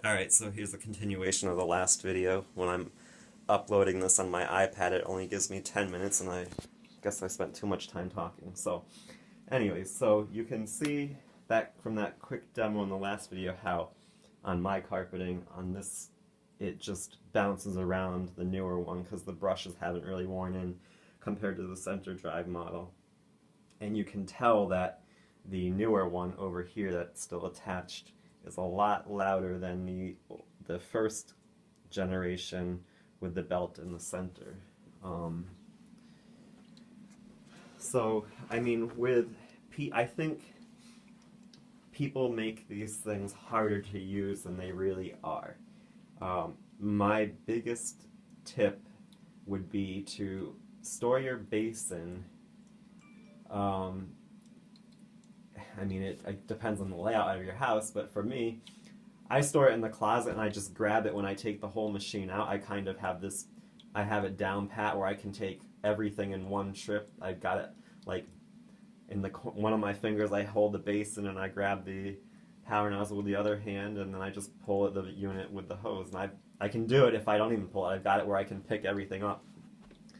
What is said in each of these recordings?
Alright, so here's a continuation of the last video. When I'm uploading this on my iPad, it only gives me 10 minutes, and I guess I spent too much time talking. So, anyways, so you can see that from that quick demo in the last video how on my carpeting, on this, it just bounces around the newer one because the brushes haven't really worn in compared to the center drive model. And you can tell that the newer one over here that's still attached is a lot louder than the first generation with the belt in the center. So I mean, I think people make these things harder to use than they really are. My biggest tip would be to store your basin. I mean, it depends on the layout of your house, but for me, I store it in the closet and I just grab it when I take the whole machine out. I kind of have I have it down pat where I can take everything in one trip. I've got it like in one of my fingers. I hold the basin and I grab the power nozzle with the other hand, and then I just pull at the unit with the hose. And I can do it if I don't even pull it. I've got it where I can pick everything up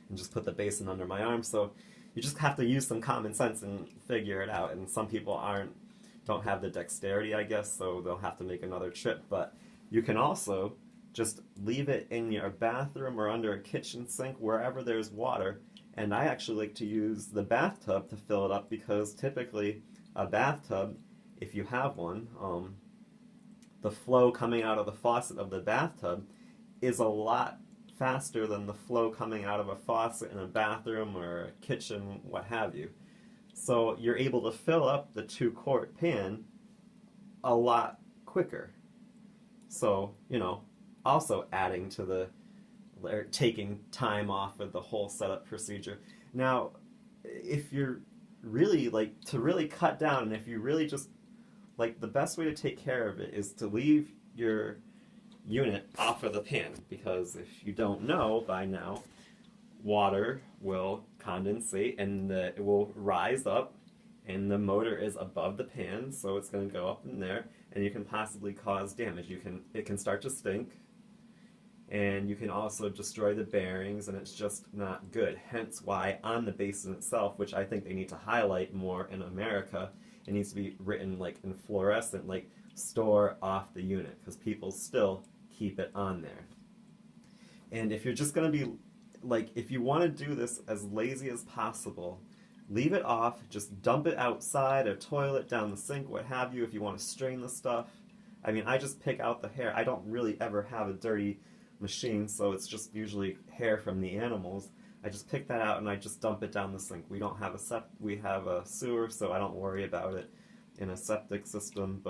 and just put the basin under my arm. So you just have to use some common sense and figure it out. And some people don't have the dexterity, I guess, so they'll have to make another trip. But you can also just leave it in your bathroom or under a kitchen sink, wherever there's water. And I actually like to use the bathtub to fill it up, because typically a bathtub, if you have one, the flow coming out of the faucet of the bathtub is a lot faster than the flow coming out of a faucet in a bathroom or a kitchen, what have you. So you're able to fill up the 2-quart pan a lot quicker. So, also adding to taking time off of the whole setup procedure. Now, if you're really, to really cut down, and if you really just, the best way to take care of it is to leave your unit off of the pan, because if you don't know by now, water will condensate and it will rise up, and the motor is above the pan, so it's going to go up in there, and you can possibly cause damage. It can start to stink, and you can also destroy the bearings, and it's just not good. Hence why on the basin itself, which I think they need to highlight more in America, it needs to be written in fluorescent, store off the unit, because people still keep it on there. And if you're just going to be, if you want to do this as lazy as possible, leave it off, just dump it outside, a toilet, down the sink, what have you, if you want to strain the stuff. I mean, I just pick out the hair. I don't really ever have a dirty machine, so it's just usually hair from the animals. I just pick that out and I just dump it down the sink. We don't have we have a sewer, so I don't worry about it in a septic system,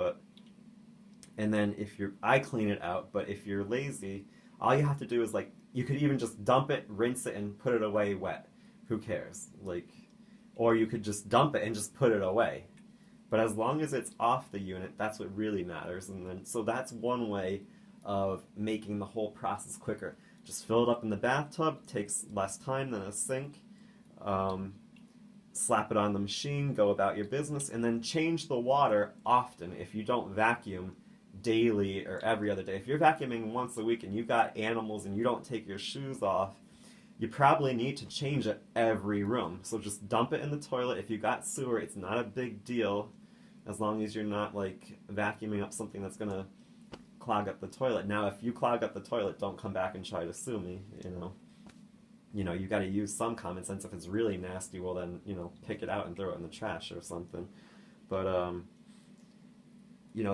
and then I clean it out, but if you're lazy, all you have to do is you could even just dump it, rinse it, and put it away wet. Who cares? Or you could just dump it and just put it away. But as long as it's off the unit, that's what really matters. And then, so that's one way of making the whole process quicker. Just fill it up in the bathtub, takes less time than a sink. Slap it on the machine, go about your business, and then change the water often. If you don't vacuum daily or every other day, if you're vacuuming once a week and you've got animals and you don't take your shoes off, you probably need to change it every room. So just dump it in the toilet. If you got sewer, it's not a big deal, as long as you're not vacuuming up something that's gonna clog up the toilet. Now, if you clog up the toilet, don't come back and try to sue me. You got to use some common sense. If it's really nasty, well then, pick it out and throw it in the trash or something. But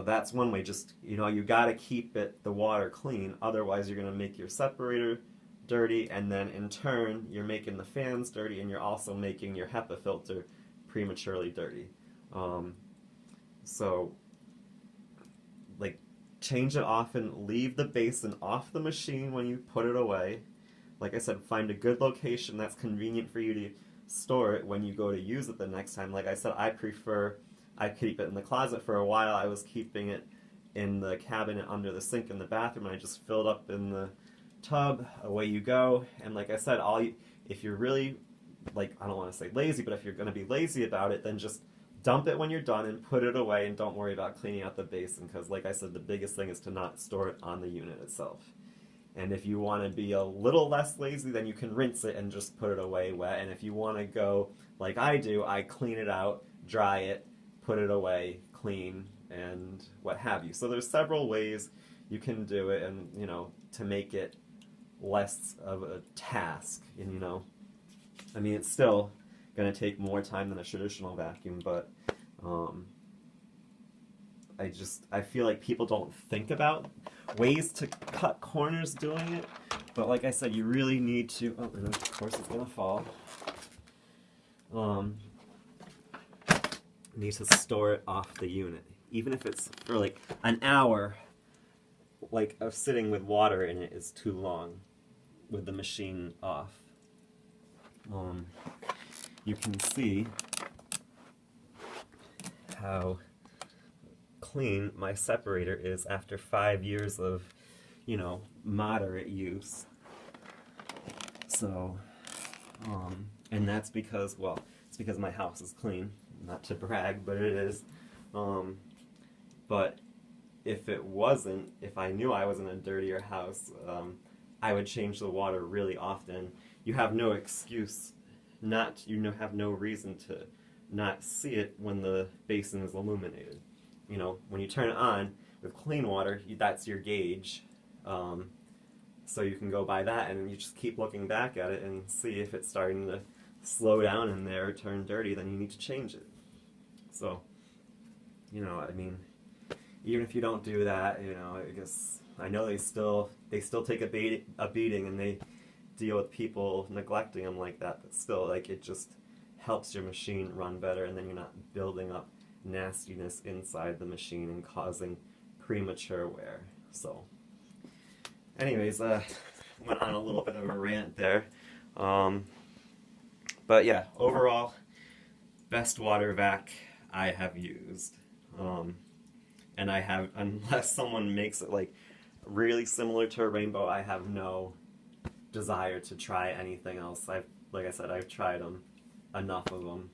that's one way. Just you got to keep the water clean. Otherwise, you're gonna make your separator dirty, and then in turn, you're making the fans dirty, and you're also making your HEPA filter prematurely dirty. So, change it often. Leave the basin off the machine when you put it away. Like I said, find a good location that's convenient for you to store it when you go to use it the next time. Like I said, I keep it in the closet. For a while, I was keeping it in the cabinet under the sink in the bathroom, and I just filled up in the tub. Away you go. And like I said, if you're really, I don't want to say lazy, but if you're going to be lazy about it, then just dump it when you're done and put it away, and don't worry about cleaning out the basin, because like I said, the biggest thing is to not store it on the unit itself. And if you want to be a little less lazy, then you can rinse it and just put it away wet. And if you want to go like I do, I clean it out, dry it, put it away, clean, and what have you. So there's several ways you can do it, and you know, to make it less of a task. And you know, I mean, it's still going to take more time than a traditional vacuum, but I feel like people don't think about ways to cut corners doing it. But like I said, you really need to, oh, and of course it's going to fall. Need to store it off the unit. Even if it's for like an hour, like of sitting with water in it is too long with the machine off. You can see how clean my separator is after 5 years of, you know, moderate use. So, and that's because, well, it's because my house is clean. Not to brag, but it is. But if it wasn't, if I knew I was in a dirtier house, I would change the water really often. You have no excuse not, have no reason to not see it when the basin is illuminated. You know, when you turn it on with clean water, that's your gauge. So you can go by that, and you just keep looking back at it and see if it's starting to slow down in there or turn dirty, then you need to change it. So, you know, I mean, even if you don't do that, you know, I guess, I know they still take a beating, and they deal with people neglecting them like that, but still, like, it just helps your machine run better, and then you're not building up nastiness inside the machine and causing premature wear. So, anyways, went on a little bit of a rant there. But yeah, overall, best water vac I have used. And I have, unless someone makes it like really similar to a Rainbow, I have no desire to try anything else. Like I said, I've tried enough of them.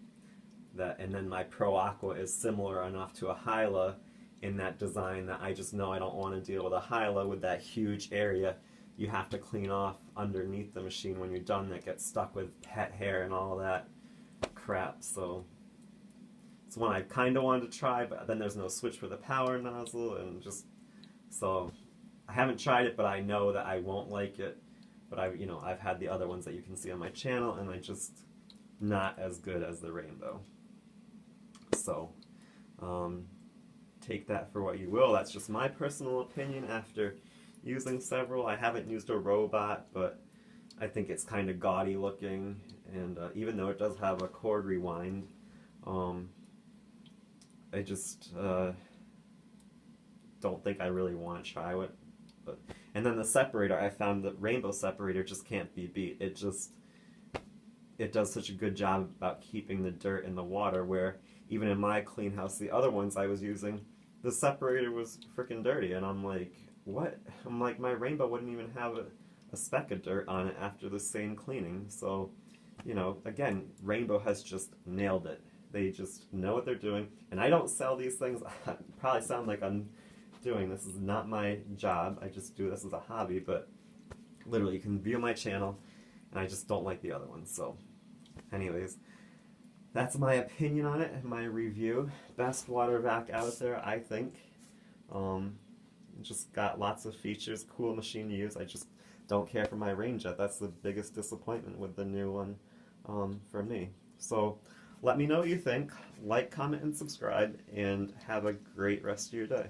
And then my Pro Aqua is similar enough to a Hyla in that design that I just know I don't want to deal with a Hyla with that huge area you have to clean off underneath the machine when you're done, that gets stuck with pet hair and all that crap. So it's one I kind of wanted to try, but then there's no switch for the power nozzle, and just, so I haven't tried it, but I know that I won't like it. But I've had the other ones that you can see on my channel, and I just not as good as the Rainbow. So take that for what you will. That's just my personal opinion after using several. I haven't used a robot, but I think it's kind of gaudy looking, and even though it does have a cord rewind, I just don't think I really want to try it. And then the separator, I found the Rainbow separator just can't be beat. It does such a good job about keeping the dirt in the water, where even in my clean house, the other ones I was using, the separator was freaking dirty, and I'm like, what? I'm like, my Rainbow wouldn't even have a speck of dirt on it after the same cleaning. So, you know, again, Rainbow has just nailed it. They just know what they're doing, and I don't sell these things. I probably sound like I'm doing this. Is not my job. I just do this as a hobby, but literally, you can view my channel, and I just don't like the other ones. So, anyways, that's my opinion on it, my review. Best water vac out there, I think. Just got lots of features, cool machine to use. I just don't care for my range jet. That's the biggest disappointment with the new one for me. So let me know what you think. Like, comment, and subscribe, and have a great rest of your day.